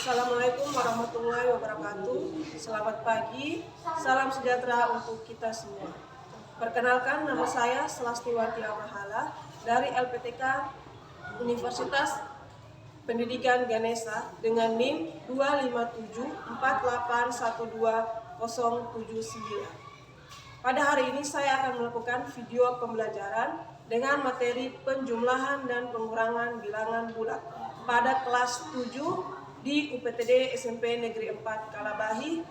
Assalamualaikum warahmatullahi wabarakatuh. Selamat pagi, salam sejahtera untuk kita semua. Perkenalkan, nama saya Selastiwati Abrahala dari LPTK Universitas Pendidikan Ganesha dengan NIM 25748120079. Pada hari ini saya akan melakukan video pembelajaran dengan materi penjumlahan dan pengurangan bilangan bulat pada kelas 7 di UPTD SMP Negeri 4 Kalabahi,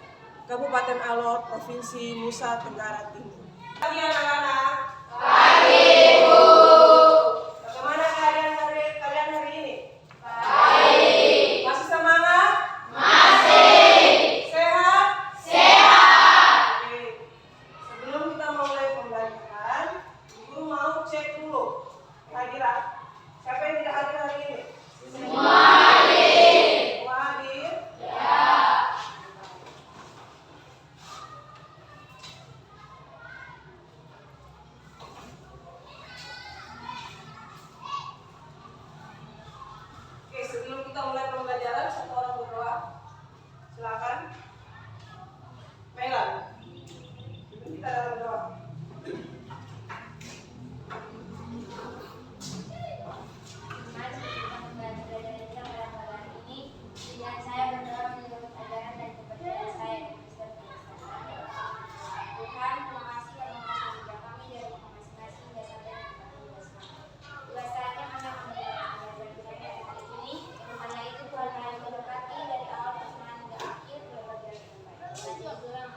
Kabupaten Alor, Provinsi Nusa Tenggara Timur. Pagi anak-anak. Pagi, Bu. Bagaimana kalian hari ini? Baik. Masih semangat? Masih. Sehat? Sehat. Oke. Sebelum kita mulai pembelajaran, Guru mau cek dulu. Kira-kira siapa yang tidak hadir hari ini? Semua hadir. Semua hadir? Ya. Oke, sebelum kita mulai pembelajaran, satu orang berdoa. Silakan. Melan. Kita dalam doa. Mari kita membantu belajar kita pada malam ini dengan saya berdoa menurut ajaran dan kepercayaan saya di Kristen Protestan. Tuhan, terima kasih karena masih juga kami dari rumah masing-masing hingga sampai di tempat tugas kami. Juga saatnya kami akan belajar kita pada hari ini. Karena itu Tuhan kami memberkati dari awal pertengahan hingga akhir belajar dengan baik. Kita juga yang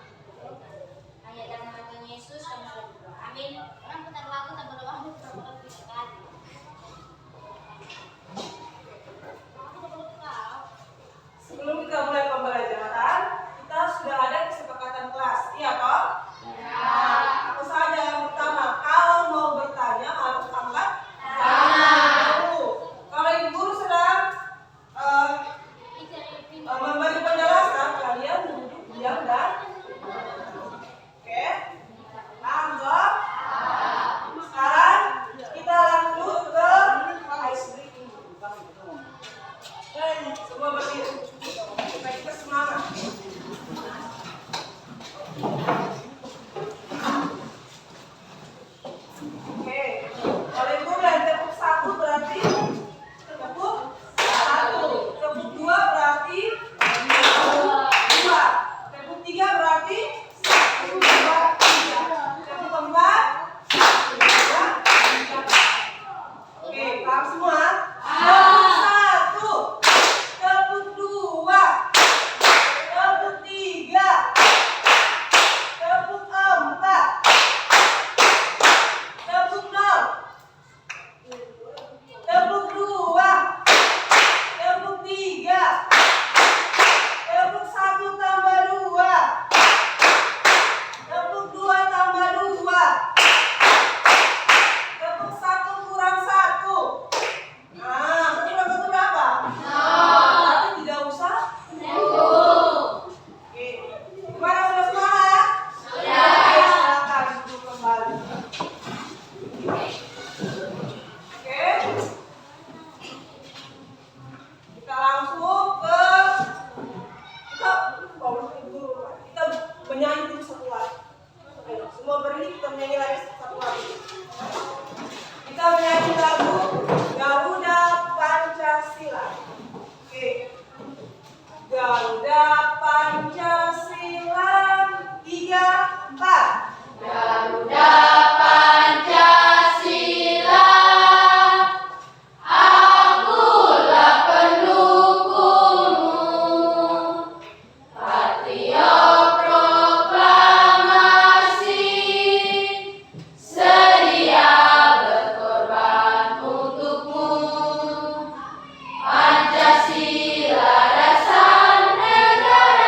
hanya dalam nama Tuhan Yesus kami sudah berdoa. Amin. Orang benar lagu tak berdoa untuk berkati. Sebelum kita mulai pembelajaran, kita sudah ada kesepakatan kelas. Iya, Pak? Apa saja yang pertama? Kalau mau bertanya harus angkat tangan dulu. Kalau Ibu Guru sedang memberi penjelasan, kalian duduk diam dan oke. Paham, Pak? Sekarang kita lanjut ke ice breaking. Semua berdiri supaya kita semangat. Oke, kalau Ibu bilang tepuk 1 berarti tepuk 1, tepuk 2 berarti 2, tepuk 3 berarti 1, 2, 3, tepuk 4 2, 3. Oke, paham semua? Tepuk 1, tepuk 2, tepuk 3, tepuk 4, tepuk 0, tepuk 2, tepuk 3, tepuk 1 tambah 2, tepuk 2 tambah 2, tepuk 1 kurang 1. Nah, 1 kurang 1 berapa? Berarti tidak usah. Oke, gimana, sudah semangat? Sudah. Oke, silakan duduk kembali. Oke, kita langsung ke kita menyanyi dulu satu lagu. Ayo, semua berdiri, kita menyanyi lagi satu lagu. Kita menyanyi lagu Garuda Pancasila. Oke, Garuda Pancasila 3, 4. Garuda Pancasila, akulah pendukungmu. Patriot proklamasi, sedia berkorban untukmu. Pancasila dasar negara.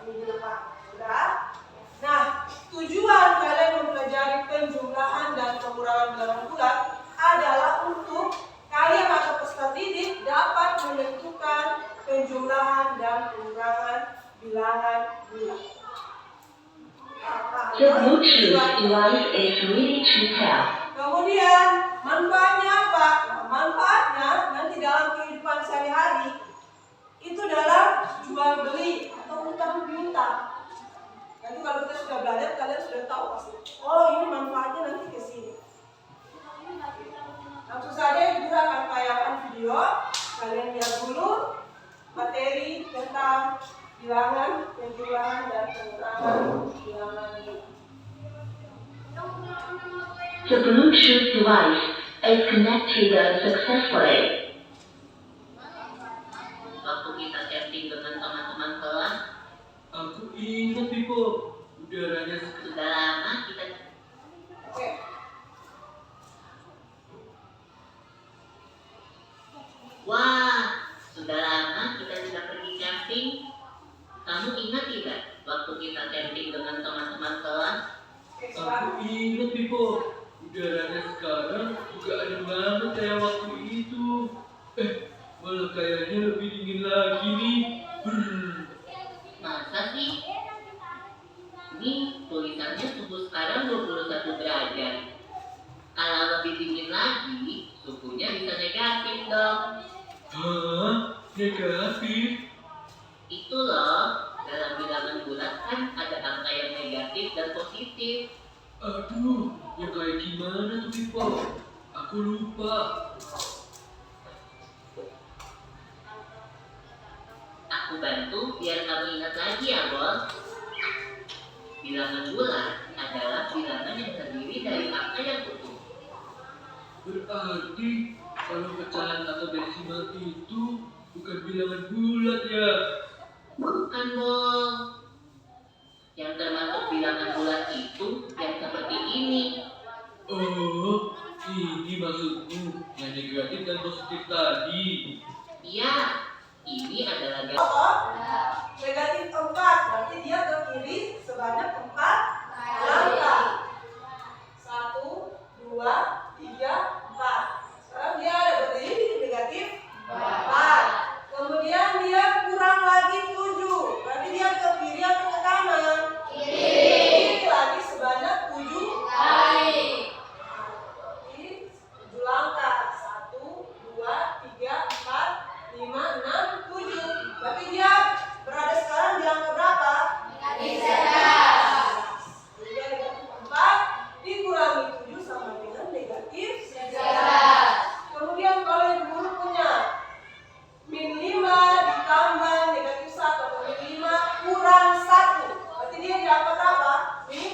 minggu depan. Sudah? Nah, tujuan kalian mempelajari penjumlahan dan pengurangan bilangan bulat adalah untuk kalian atau peserta didik dapat menentukan penjumlahan dan pengurangan bilangan bulat. The Bluetooth device is ready to pair. Kemudian manfaatnya apa? Nah, manfaatnya nanti dalam kehidupan sehari-hari itu dalam jual beli atau utang piutang. Nanti kalau kita sudah belajar kalian sudah tahu pasti. Oh ini manfaatnya nanti ke sini. Langsung saja Ibu akan tayangkan video. Kalian lihat dulu materi tentang bilangan, penjumlahan dan pengurangan bilangan bulat. The Bluetooth device is connected successfully. Waktu kita chatting dengan teman-teman kelas, Aku ingat Pipo, udaranya sudah lama kita Oke. Wah, sudah lama kita tidak pergi camping. Kamu ingat tidak waktu kita camping dengan teman-teman kelas? Oke, aku sekarang. ingat Pipo, udaranya sekarang juga adem banget kayak waktu itu. Malah kayaknya lebih dingin lagi nih. Masa sih? Ini tulisannya suhu sekarang 21 derajat. Kalau lebih dingin lagi, suhunya bisa negatif dong. Hah? Negatif? Itu loh, dalam bilangan bulat kan ada angka yang negatif dan positif. Aduh, yang kayak gimana tuh Pipo? Aku lupa. Aku bantu biar kamu ingat lagi ya, Bos. Bilangan bulat adalah bilangan yang terdiri dari angka yang utuh. Berarti kalau pecahan atau desimal itu bukan bilangan bulat ya? Bukan, Bos. Yang termasuk bilangan bulat itu yang seperti ini. Oh, ini maksudmu yang negatif dan positif tadi. Iya, ini adalah Apa? Negatif 4, berarti dia ke kiri sebanyak 4 langkah. 1, 2, 3, 4. Sekarang dia ada berdiri di negatif 4. Kemudian dia kurang lagi 7, berarti dia ke kiri atau ke kanan? Kiri lagi sebanyak 7 kali. 7 langkah. 1, 2, 3, 4, 5, 6, 7. Berarti dia berada sekarang di angka berapa? Negatif 11. Jadi dia negatif 4 dikurangi 7 sama dengan negatif 11. Kemudian kalau yang dulu punya min 5 ditambah negatif 1 atau min 5 kurang 1. Berarti dia di angka berapa? Min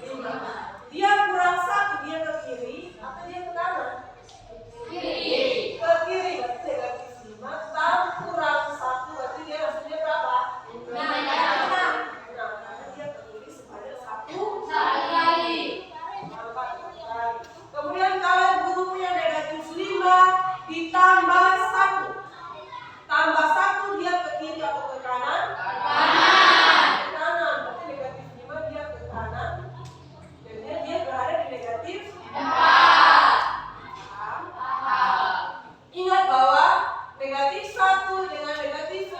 5. Dia kurang 1, dia ke kiri atau dia ke kanan? Kiri. Ke kiri, berarti negatif 5 tambah kurang 1, berarti dia hasilnya berapa? 6. Karena dia ke kiri sebanyak 1 Kali. Kemudian kalau guru punya negatif 5 ditambah 1. Tambah 1 dia ke kiri atau ke kanan? Kanan. Ke kanan, berarti negatif 5 dia ke kanan. Jadi dia berada di negatif 4. Ingat bahwa negatif 1 dengan negatif 7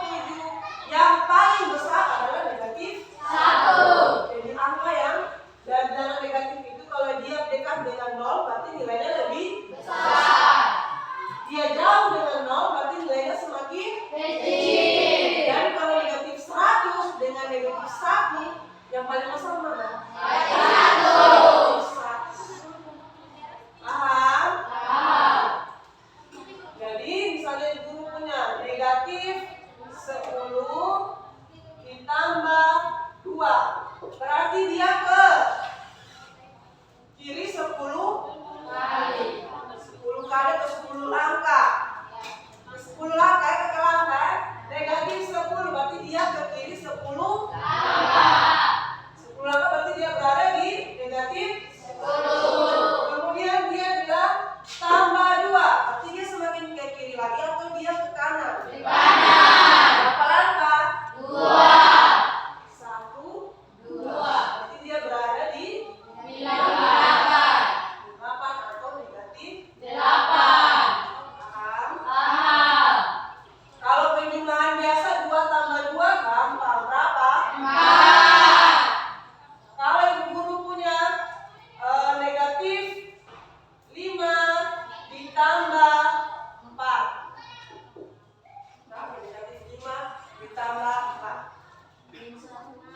yang paling besar adalah negatif 1. Jadi angka yang dan bilangan negatif itu kalau dia dekat dengan 0 berarti nilainya lebih besar. Dia jauh dengan 0 berarti nilainya semakin Kecil. dan kalau negatif 100 dengan negatif 1 yang paling besar mana? Negatif 1. Paham? Paham. Jadi misalnya guru punya negatif 10 ditambah 2. Berarti dia ke kiri 10 Kali. 10 kali ke 10 langkah. 10 langkah ke langkah negatif 10 berarti dia ke kiri 10 Langkah. 10 langkah berarti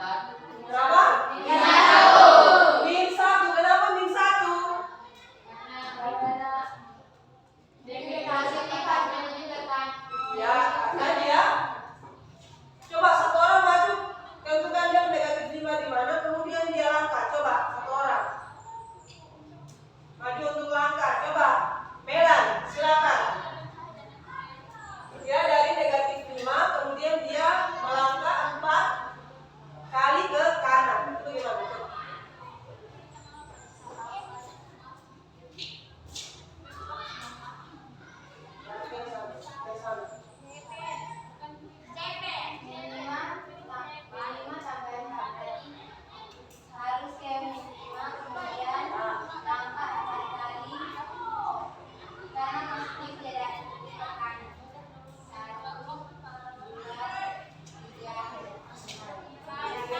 Berapa? Min 1. Min 1. Kenapa min 1? Ya, karena dia. Coba satu orang maju, tentukan dia negatif 5 di mana, kemudian dia langkah. Coba satu orang maju untuk langkah. Coba, Melan, silakan. Dia dari negatif 5, kemudian dia melangkah 4 kali ke kanan. Itu gimana?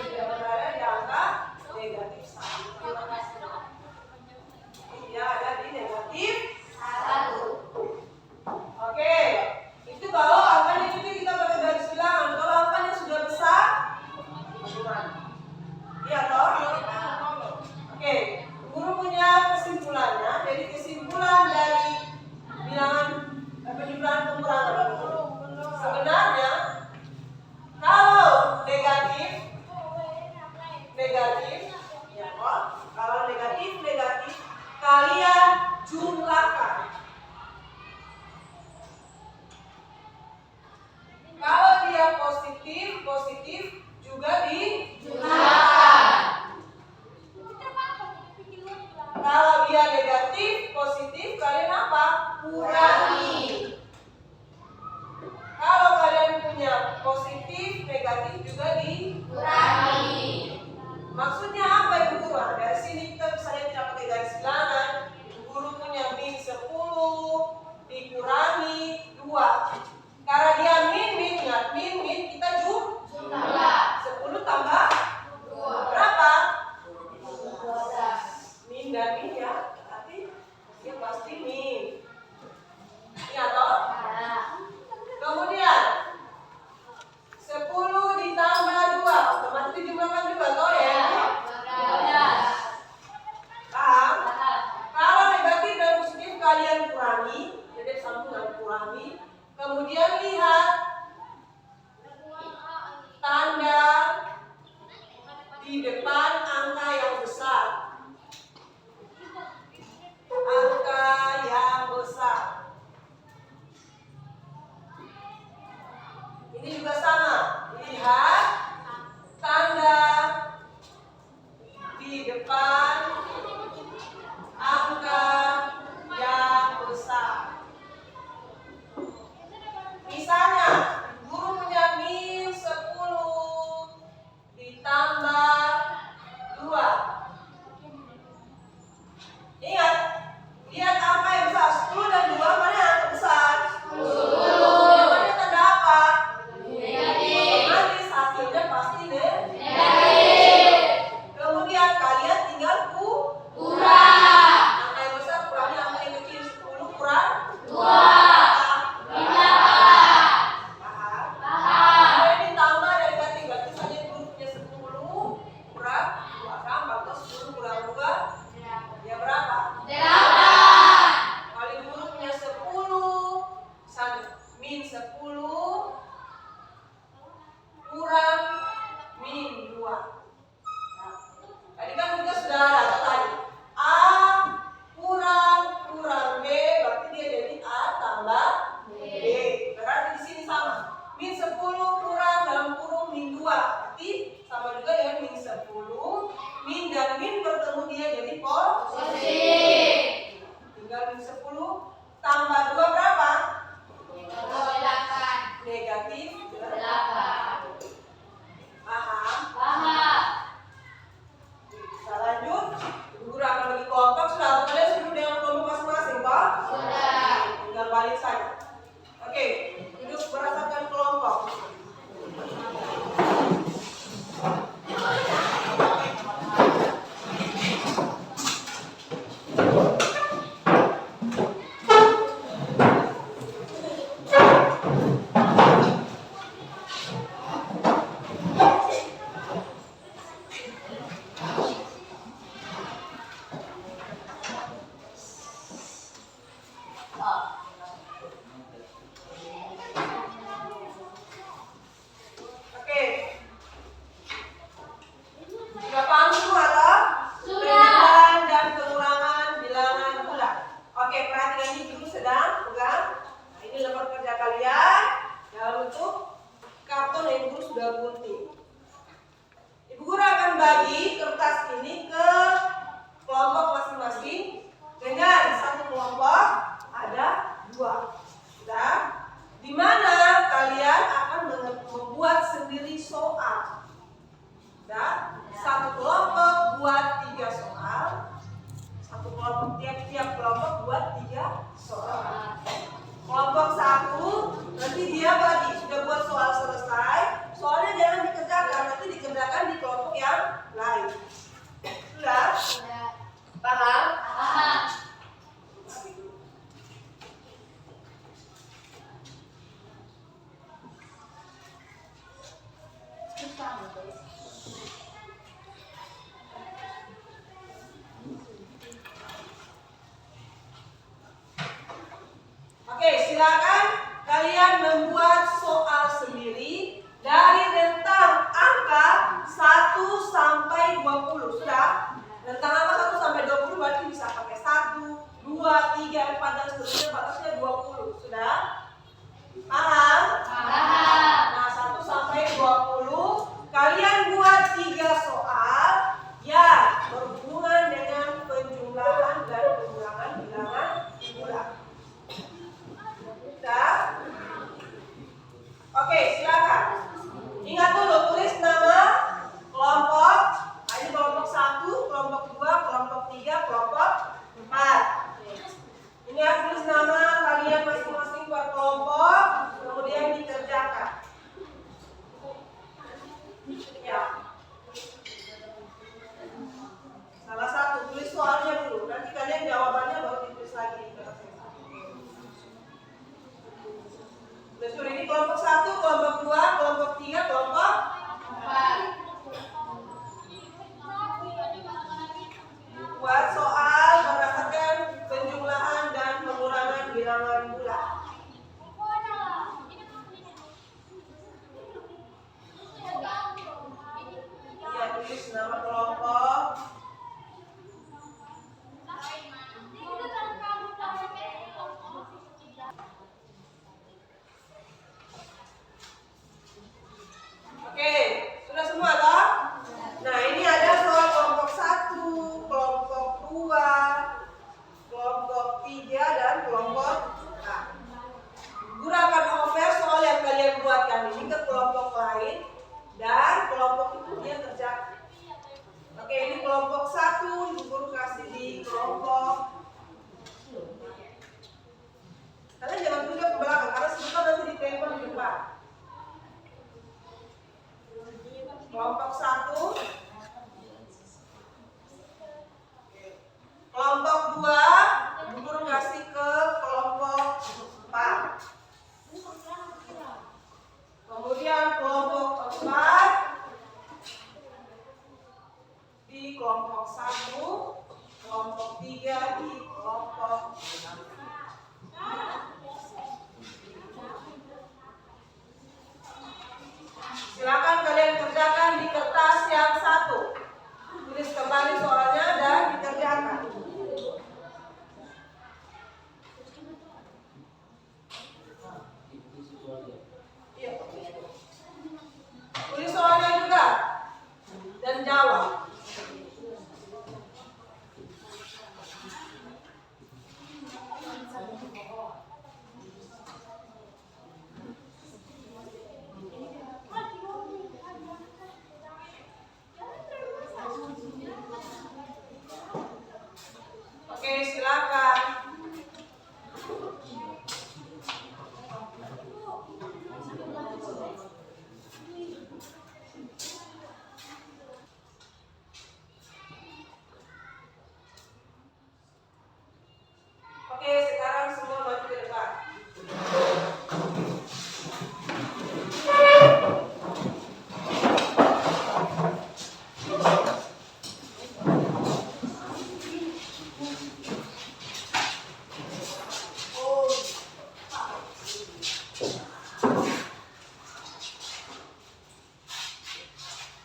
Dia berada di angka negatif 1. Dia ada di negatif 1. Oke, itu kalau angkanya itu kita pakai garis bilangan. Kalau angkanya sudah besar, bagaimana? Iya toh? Oke, guru punya kesimpulannya. Jadi kesimpulan dari bilangan penjumlahan pengurangan sebenarnya kalau negatif, ya toh? Kalau negatif, kalian jumlahkan. Kalau dia positif juga dijumlahkan. Kalau dia negatif, positif, kalian apa? Kurangi. Kalau kalian punya positif, negatif juga dikurangi. Maksudnya apa Ibu Guru? Dari sini kita misalnya tidak pakai garis bilangan. Ibu Guru punya min 10 dikurangi 2. Karena dia min, ingat min kita jumlah. 10 tambah 2. Berapa? 12. Min dan min ya. Berarti dia pasti min. Iya toh? Kemudian 10 ditambah 2 otomatis dijumlahkan juga toh ya. Oke, silakan kalian membuat soal sendiri dari rentang angka 1 sampai 20. Sudah? Rentang angka 1 sampai 20 berarti bisa pakai 1, 2, 3, 4 dan seterusnya, batasnya 20. Sudah? Paham? Paham. Nah, 1 sampai 20 kalian buat 3 soal yang berhubungan dengan penjumlahan dan pengurangan bilangan bulat. Sudah? Oke, silakan. Ingat dulu, tulis nama kelompok. Ini kelompok 1, kelompok 2, kelompok 3, kelompok 4. Ini harus tulis nama kalian masing-masing per kelompok, kemudian dikerjakan. Ya. Salah satu, tulis soalnya dulu. Nanti kalian jawabannya baru ditulis lagi di kertas yang satu. Tulis dulu, ini kelompok 1, kelompok 2, kelompok 3, kelompok 4. Buat soal berdasarkan penjumlahan dan pengurangan bilangan bulat. Ya, tulis nama kelompok. Oke, sudah semua toh? Nah, ini ada soal kelompok 1, kelompok 2, kelompok 3 dan kelompok 4. Guru akan over soal yang kalian buatkan ini ke kelompok lain dan kelompok itu dia kerjakan. Oke, ini kelompok 1, guru kasih di kelompok. Kalian jangan tunjuk ke belakang karena sebentar nanti ditempel di depan. Kelompok 1, kelompok 2, guru kasih ke kelompok 4. Kemudian kelompok 4 di kelompok 1, kelompok 3 di kelompok 4. Silakan kalian kerjakan di kertas yang 1. Tulis kembali soalnya dan dikerjakan. Iya. Tulis soalnya juga dan jawab. Oke, silakan. Oke, sekarang semua maju ke depan.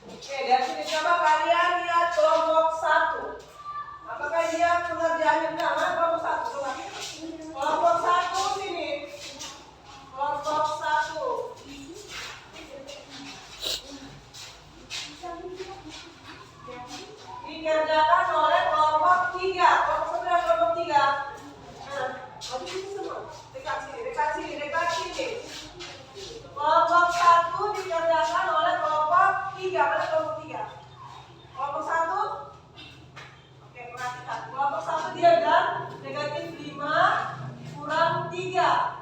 Oke, dari sini coba kalian lihat kelompok 1. Apakah dia pengerjaannya benar? Mana kelompok 1? Coba. Kelompok 1 sini. Kelompok 1. Dikerjakan oleh kelompok 3. Kelompok 1 dan kelompok 3. Nah, maju sini semua. Dekat sini, dekat sini, dekat sini. Kelompok 1 dikerjakan oleh kelompok 3. Mana kelompok 3? Kelompok 1. Oke, perhatikan. Kelompok 1 dia ada negatif 5 kurang 3.